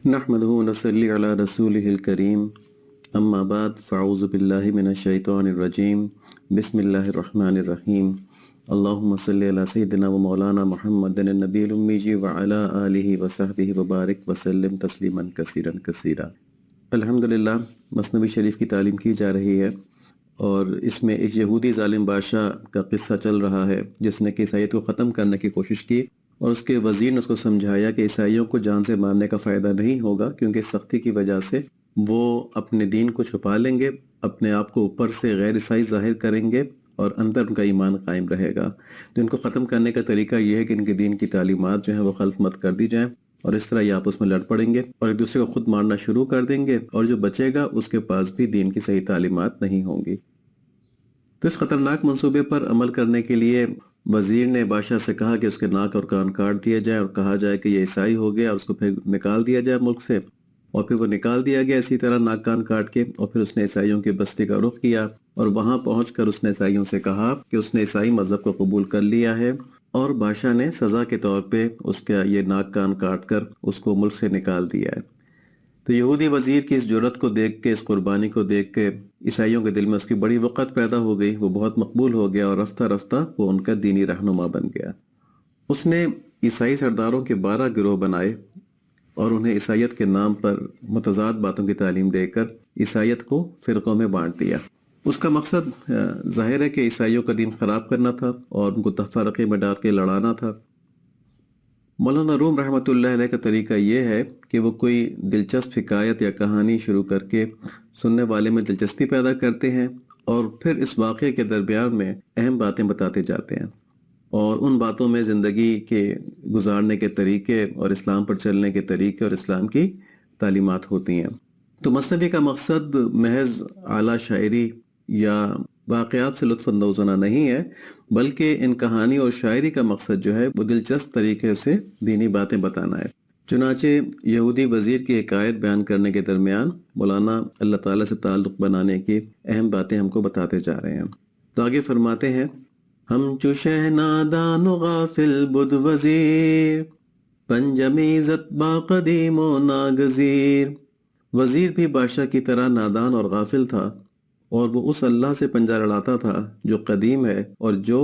نحمده ونصلي على رسوله الكريم اما بعد فاعوذ بالله من الشيطان الرجيم بسم الله الرحمن الرحيم اللهم صل على سيدنا ومولانا محمد النبي الأمي وعلى آله وصحبه وبارك وسلم تسلیما کثیرا کثیرا۔ الحمدللہ مثنوی شریف کی تعلیم کی جا رہی ہے، اور اس میں ایک یہودی ظالم بادشاہ کا قصہ چل رہا ہے جس نے کہ عیسائیت کو ختم کرنے کی کوشش کی، اور اس کے وزیر نے اس کو سمجھایا کہ عیسائیوں کو جان سے مارنے کا فائدہ نہیں ہوگا، کیونکہ سختی کی وجہ سے وہ اپنے دین کو چھپا لیں گے، اپنے آپ کو اوپر سے غیر عیسائی ظاہر کریں گے اور اندر ان کا ایمان قائم رہے گا۔ تو ان کو ختم کرنے کا طریقہ یہ ہے کہ ان کے دین کی تعلیمات جو ہیں وہ خلط مت کر دی جائیں، اور اس طرح یہ آپس میں لڑ پڑیں گے اور ایک دوسرے کو خود مارنا شروع کر دیں گے، اور جو بچے گا اس کے پاس بھی دین کی صحیح تعلیمات نہیں ہوں گی۔ تو اس خطرناک منصوبے پر عمل کرنے کے لیے وزیر نے بادشاہ سے کہا کہ اس کے ناک اور کان کاٹ دیے جائیں اور کہا جائے کہ یہ عیسائی ہو گیا، اور اس کو پھر نکال دیا جائے ملک سے۔ اور پھر وہ نکال دیا گیا اسی طرح ناک کان کاٹ کے، اور پھر اس نے عیسائیوں کی بستی کا رخ کیا، اور وہاں پہنچ کر اس نے عیسائیوں سے کہا کہ اس نے عیسائی مذہب کو قبول کر لیا ہے، اور بادشاہ نے سزا کے طور پہ اس کا یہ ناک کان کاٹ کر اس کو ملک سے نکال دیا ہے۔ تو یہودی وزیر کی اس جرت کو دیکھ کے، اس قربانی کو دیکھ کے عیسائیوں کے دل میں اس کی بڑی وقت پیدا ہو گئی، وہ بہت مقبول ہو گیا، اور رفتہ رفتہ وہ ان کا دینی رہنما بن گیا۔ اس نے عیسائی سرداروں کے 12 گروہ بنائے اور انہیں عیسائیت کے نام پر متضاد باتوں کی تعلیم دے کر عیسائیت کو فرقوں میں بانٹ دیا۔ اس کا مقصد ظاہر ہے کہ عیسائیوں کا دین خراب کرنا تھا اور ان کو تفرقے میں ڈال کے لڑانا تھا۔ مولانا روم رحمۃ اللہ علیہ کا طریقہ یہ ہے کہ وہ کوئی دلچسپ حکایت یا کہانی شروع کر کے سننے والے میں دلچسپی پیدا کرتے ہیں، اور پھر اس واقعے کے درمیان میں اہم باتیں بتاتے جاتے ہیں، اور ان باتوں میں زندگی کے گزارنے کے طریقے اور اسلام پر چلنے کے طریقے اور اسلام کی تعلیمات ہوتی ہیں۔ تو مثنوی کا مقصد محض اعلیٰ شاعری یا واقعات سے لطف اندوز ہونا نہیں ہے، بلکہ ان کہانی اور شاعری کا مقصد جو ہے وہ دلچسپ طریقے سے دینی باتیں بتانا ہے۔ چنانچہ یہودی وزیر کی حکایت بیان کرنے کے درمیان مولانا اللہ تعالیٰ سے تعلق بنانے کی اہم باتیں ہم کو بتاتے جا رہے ہیں۔ تو آگے فرماتے ہیں، ہم چوشہ نادان و غافل بدھ وزیر، پنجمیزت با قدیم و ناگزیر۔ وزیر بھی بادشاہ کی طرح نادان اور غافل تھا، اور وہ اس اللہ سے پنجہ لڑاتا تھا جو قدیم ہے اور جو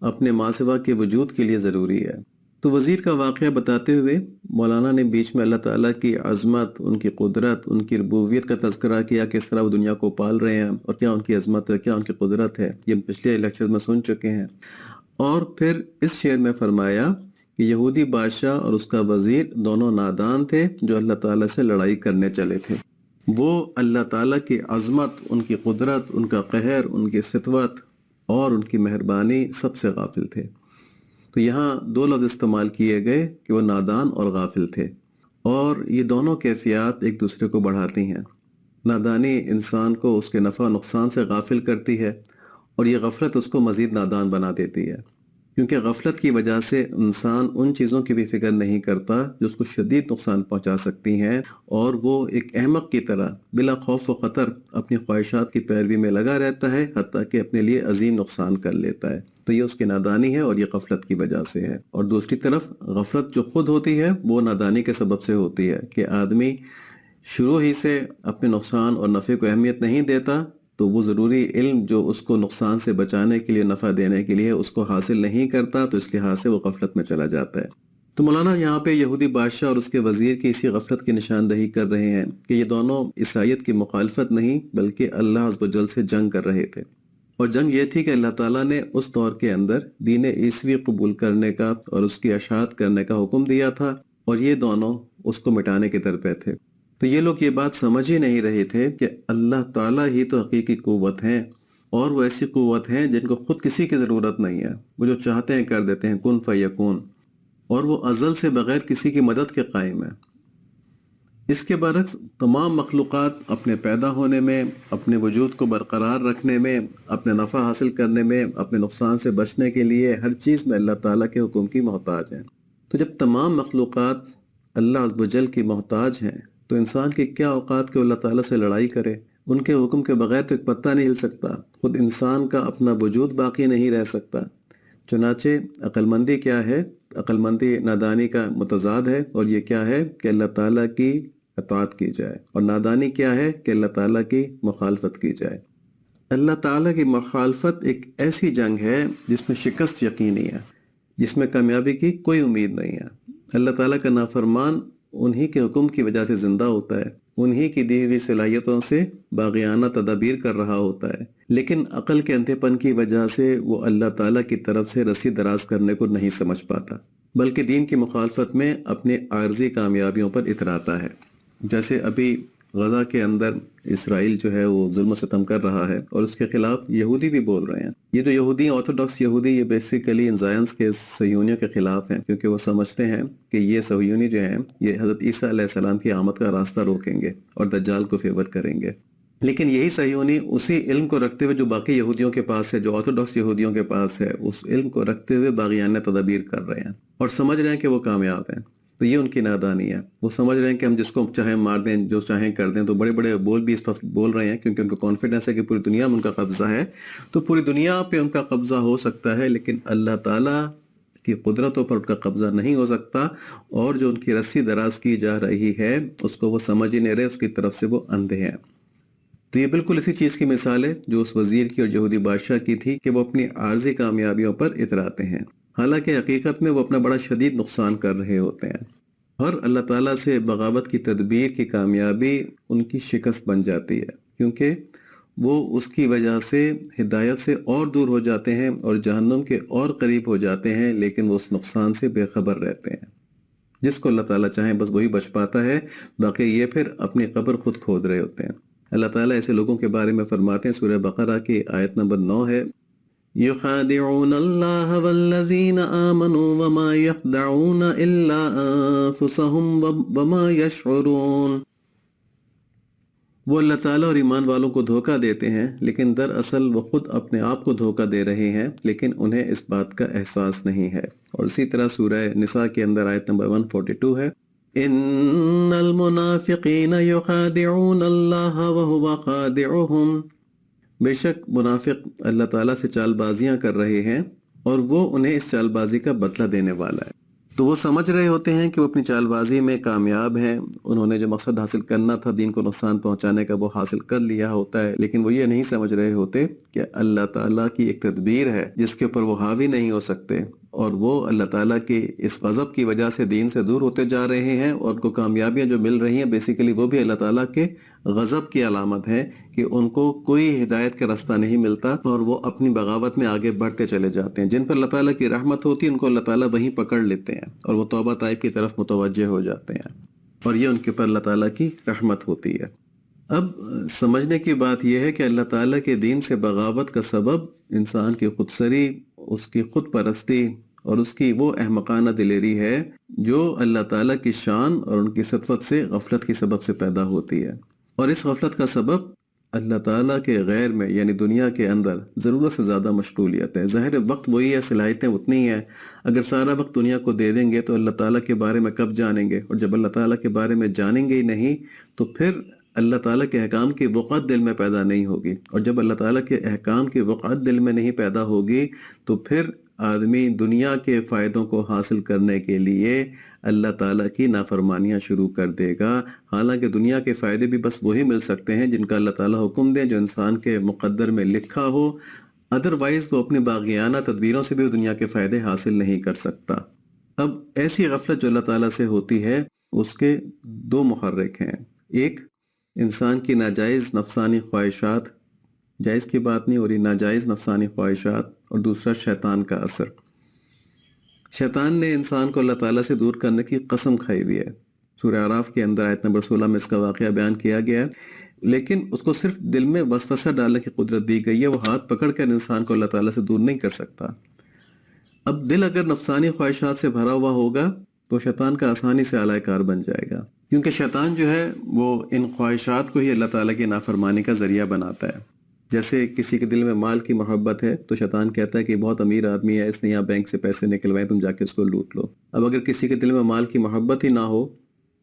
اپنے ماسوا کے وجود کے لیے ضروری ہے۔ تو وزیر کا واقعہ بتاتے ہوئے مولانا نے بیچ میں اللہ تعالیٰ کی عظمت، ان کی قدرت، ان کی ربوبیت کا تذکرہ کیا، کس طرح وہ دنیا کو پال رہے ہیں اور کیا ان کی عظمت ہے، کیا ان کی قدرت ہے، یہ ہم پچھلے لیکچر میں سن چکے ہیں۔ اور پھر اس شعر میں فرمایا کہ یہودی بادشاہ اور اس کا وزیر دونوں نادان تھے جو اللہ تعالیٰ سے لڑائی کرنے چلے تھے۔ وہ اللہ تعالیٰ کی عظمت، ان کی قدرت، ان کا قہر، ان کی سطوت اور ان کی مہربانی سب سے غافل تھے۔ تو یہاں 2 لفظ استعمال کیے گئے کہ وہ نادان اور غافل تھے، اور یہ دونوں کیفیات ایک دوسرے کو بڑھاتی ہیں۔ نادانی انسان کو اس کے نفع و نقصان سے غافل کرتی ہے، اور یہ غفلت اس کو مزید نادان بنا دیتی ہے، کیونکہ غفلت کی وجہ سے انسان ان چیزوں کی بھی فکر نہیں کرتا جو اس کو شدید نقصان پہنچا سکتی ہیں، اور وہ ایک احمق کی طرح بلا خوف و خطر اپنی خواہشات کی پیروی میں لگا رہتا ہے، حتیٰ کہ اپنے لیے عظیم نقصان کر لیتا ہے۔ تو یہ اس کی نادانی ہے، اور یہ غفلت کی وجہ سے ہے۔ اور دوسری طرف غفلت جو خود ہوتی ہے وہ نادانی کے سبب سے ہوتی ہے کہ آدمی شروع ہی سے اپنے نقصان اور نفع کو اہمیت نہیں دیتا، تو وہ ضروری علم جو اس کو نقصان سے بچانے کے لیے، نفع دینے کے لیے اس کو حاصل نہیں کرتا، تو اس لحاظ سے وہ غفلت میں چلا جاتا ہے۔ تو مولانا یہاں پہ یہودی بادشاہ اور اس کے وزیر کی اسی غفلت کی نشاندہی کر رہے ہیں کہ یہ دونوں عیسائیت کی مخالفت نہیں بلکہ اللہ عز و جل سے جنگ کر رہے تھے، اور جنگ یہ تھی کہ اللہ تعالیٰ نے اس دور کے اندر دین عیسوی قبول کرنے کا اور اس کی اشاعت کرنے کا حکم دیا تھا، اور یہ دونوں اس کو مٹانے کے درپے تھے۔ تو یہ لوگ یہ بات سمجھ ہی نہیں رہے تھے کہ اللہ تعالیٰ ہی تو حقیقی قوت ہیں، اور وہ ایسی قوت ہیں جن کو خود کسی کی ضرورت نہیں ہے، وہ جو چاہتے ہیں کر دیتے ہیں، کن فیکون، اور وہ ازل سے بغیر کسی کی مدد کے قائم ہے۔ اس کے برعکس تمام مخلوقات اپنے پیدا ہونے میں، اپنے وجود کو برقرار رکھنے میں، اپنے نفع حاصل کرنے میں، اپنے نقصان سے بچنے کے لیے ہر چیز میں اللہ تعالیٰ کے حکم کی محتاج ہیں۔ تو جب تمام مخلوقات اللہ عز و جل کی محتاج ہیں، تو انسان کی کیا اوقات کہ اللہ تعالیٰ سے لڑائی کرے؟ ان کے حکم کے بغیر تو ایک پتہ نہیں ہل سکتا، خود انسان کا اپنا وجود باقی نہیں رہ سکتا۔ چنانچہ عقل مندی کیا ہے؟ عقل مندی نادانی کا متضاد ہے، اور یہ کیا ہے کہ اللہ تعالیٰ کی اطاعت کی جائے، اور نادانی کیا ہے کہ اللہ تعالیٰ کی مخالفت کی جائے۔ اللہ تعالیٰ کی مخالفت ایک ایسی جنگ ہے جس میں شکست یقینی ہے، جس میں کامیابی کی کوئی امید نہیں ہے۔ اللہ تعالیٰ کا نافرمان انہی کے حکم کی وجہ سے زندہ ہوتا ہے، انہی کی دی ہوئی صلاحیتوں سے باغیانہ تدابیر کر رہا ہوتا ہے، لیکن عقل کے اندھے پن کی وجہ سے وہ اللہ تعالیٰ کی طرف سے رسی دراز کرنے کو نہیں سمجھ پاتا، بلکہ دین کی مخالفت میں اپنے عارضی کامیابیوں پر اتراتا ہے۔ جیسے ابھی غزہ کے اندر اسرائیل جو ہے وہ ظلم و ستم کر رہا ہے، اور اس کے خلاف یہودی بھی بول رہے ہیں۔ یہ جو یہودی آرتھوڈاکس یہودی، یہ بیسیکلی ان زائنس کے صہیونیوں کے خلاف ہیں، کیونکہ وہ سمجھتے ہیں کہ یہ صہیونی جو ہیں یہ حضرت عیسیٰ علیہ السلام کی آمد کا راستہ روکیں گے اور دجال کو فیور کریں گے۔ لیکن یہی صہیونی اسی علم کو رکھتے ہوئے جو باقی یہودیوں کے پاس ہے، جو آرتھوڈاکس یہودیوں کے پاس ہے، اس علم کو رکھتے ہوئے باغیانہ تدابیر کر رہے ہیں اور سمجھ رہے ہیں کہ وہ کامیاب ہیں۔ تو یہ ان کی نادانی ہے۔ وہ سمجھ رہے ہیں کہ ہم جس کو چاہیں مار دیں، جو چاہیں کر دیں، تو بڑے بڑے بول بھی اس وقت بول رہے ہیں کیونکہ ان کو کانفیڈنس ہے کہ پوری دنیا میں ان کا قبضہ ہے، تو پوری دنیا پہ ان کا قبضہ ہو سکتا ہے، لیکن اللہ تعالیٰ کی قدرتوں پر ان کا قبضہ نہیں ہو سکتا، اور جو ان کی رسی دراز کی جا رہی ہے اس کو وہ سمجھ ہی نہیں رہے، اس کی طرف سے وہ اندھے ہیں۔ تو یہ بالکل اسی چیز کی مثال ہے جو اس وزیر کی اور یہودی بادشاہ کی تھی کہ وہ اپنی عارضی کامیابیوں پر اتراتے ہیں، حالانکہ حقیقت میں وہ اپنا بڑا شدید نقصان کر رہے ہوتے ہیں۔ اور اللہ تعالیٰ سے بغاوت کی تدبیر کی کامیابی ان کی شکست بن جاتی ہے، کیونکہ وہ اس کی وجہ سے ہدایت سے اور دور ہو جاتے ہیں اور جہنم کے اور قریب ہو جاتے ہیں، لیکن وہ اس نقصان سے بے خبر رہتے ہیں۔ جس کو اللہ تعالیٰ چاہیں بس وہی بچ پاتا ہے، باقی یہ پھر اپنی قبر خود کھود رہے ہوتے ہیں۔ اللہ تعالیٰ ایسے لوگوں کے بارے میں فرماتے ہیں، سورہ بقرہ کی آیت نمبر 9 ہے، يخادعون الله والذين آمنوا وما يخدعون إلا أنفسهم وما يشعرون۔ وہ اللہ تعالیٰ اور ایمان والوں کو دھوکہ دیتے ہیں، لیکن دراصل وہ خود اپنے آپ کو دھوکہ دے رہے ہیں، لیکن انہیں اس بات کا احساس نہیں ہے۔ اور اسی طرح سورہ نساء کے اندر آیت نمبر 142 ہے، ان المنافقین یخادعون اللہ وهو خادعهم۔ بے شک منافق اللہ تعالیٰ سے چال بازیاں کر رہے ہیں اور وہ انہیں اس چال بازی کا بدلہ دینے والا ہے۔ تو وہ سمجھ رہے ہوتے ہیں کہ وہ اپنی چال بازی میں کامیاب ہیں، انہوں نے جو مقصد حاصل کرنا تھا دین کو نقصان پہنچانے کا وہ حاصل کر لیا ہوتا ہے، لیکن وہ یہ نہیں سمجھ رہے ہوتے کہ اللہ تعالیٰ کی ایک تدبیر ہے جس کے اوپر وہ حاوی نہیں ہو سکتے، اور وہ اللہ تعالیٰ کی اس غضب کی وجہ سے دین سے دور ہوتے جا رہے ہیں، اور ان کو کامیابیاں جو مل رہی ہیں بیسیکلی وہ بھی اللہ تعالیٰ کے غضب کی علامت ہے کہ ان کو کوئی ہدایت کا راستہ نہیں ملتا اور وہ اپنی بغاوت میں آگے بڑھتے چلے جاتے ہیں۔ جن پر اللہ تعالیٰ کی رحمت ہوتی ہے ان کو اللہ تعالیٰ وہیں پکڑ لیتے ہیں اور وہ توبہ طائب کی طرف متوجہ ہو جاتے ہیں، اور یہ ان کے پر اللہ تعالیٰ کی رحمت ہوتی ہے۔ اب سمجھنے کی بات یہ ہے کہ اللہ تعالیٰ کے دین سے بغاوت کا سبب انسان کی خودسری، اس کی خود پرستی اور اس کی وہ احمقانہ دلیری ہے جو اللہ تعالیٰ کی شان اور ان کی سطوت سے غفلت کی سبب سے پیدا ہوتی ہے، اور اس غفلت کا سبب اللہ تعالیٰ کے غیر میں یعنی دنیا کے اندر ضرورت سے زیادہ مشغولیت ہے۔ ظاہر وقت وہی ہے، صلاحیتیں اتنی ہیں، اگر سارا وقت دنیا کو دے دیں گے تو اللہ تعالیٰ کے بارے میں کب جانیں گے، اور جب اللہ تعالیٰ کے بارے میں جانیں گے ہی نہیں تو پھر اللہ تعالیٰ کے احکام کی وقعت دل میں پیدا نہیں ہوگی، اور جب اللہ تعالیٰ کے احکام کی وقعت دل میں نہیں پیدا ہوگی تو پھر آدمی دنیا کے فائدوں کو حاصل کرنے کے لیے اللہ تعالیٰ کی نافرمانیاں شروع کر دے گا، حالانکہ دنیا کے فائدے بھی بس وہی مل سکتے ہیں جن کا اللہ تعالیٰ حکم دے، جو انسان کے مقدر میں لکھا ہو، ادروائز وہ اپنی باغیانہ تدبیروں سے بھی دنیا کے فائدے حاصل نہیں کر سکتا۔ اب ایسی غفلت جو اللہ تعالیٰ سے ہوتی ہے اس کے دو محرک ہیں، ایک انسان کی ناجائز نفسانی خواہشات، جائز کی بات نہیں ہو رہی، ناجائز نفسانی خواہشات، اور دوسرا شیطان کا اثر۔ شیطان نے انسان کو اللہ تعالیٰ سے دور کرنے کی قسم کھائی ہوئی ہے، سورہ اعراف کے اندر آیت نمبر 16 میں اس کا واقعہ بیان کیا گیا ہے، لیکن اس کو صرف دل میں وسوسہ ڈالنے کی قدرت دی گئی ہے، وہ ہاتھ پکڑ کر انسان کو اللہ تعالیٰ سے دور نہیں کر سکتا۔ اب دل اگر نفسانی خواہشات سے بھرا ہوا ہوگا تو شیطان کا آسانی سے آلائے کار بن جائے گا، کیونکہ شیطان جو ہے وہ ان خواہشات کو ہی اللہ تعالیٰ کی نافرمانی کا ذریعہ بناتا ہے۔ جیسے کسی کے دل میں مال کی محبت ہے تو شیطان کہتا ہے کہ بہت امیر آدمی ہے، اس نے یہاں بینک سے پیسے نکلوائے، تم جا کے اس کو لوٹ لو۔ اب اگر کسی کے دل میں مال کی محبت ہی نہ ہو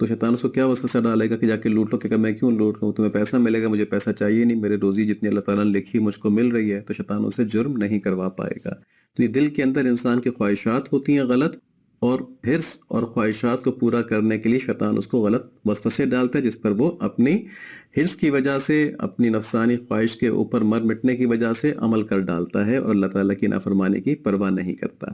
تو شیطان اس کو کیا وسوسہ ڈالے گا کہ جا کے لوٹ لو، کہ میں کیوں لوٹ لوں، تمہیں پیسہ ملے گا، مجھے پیسہ چاہیے نہیں، میرے روزی جتنی اللہ تعالیٰ نے لکھی مجھ کو مل رہی ہے، تو شیطان اسے جرم نہیں کروا پائے گا۔ تو یہ دل کے اندر انسان کی خواہشات ہوتی ہیں غلط، اور حرص اور خواہشات کو پورا کرنے کے لیے شیطان اس کو غلط وسوسے ڈالتا ہے، جس پر وہ اپنی حرص کی وجہ سے، اپنی نفسانی خواہش کے اوپر مر مٹنے کی وجہ سے عمل کر ڈالتا ہے اور اللہ تعالیٰ کی نافرمانی کی پرواہ نہیں کرتا۔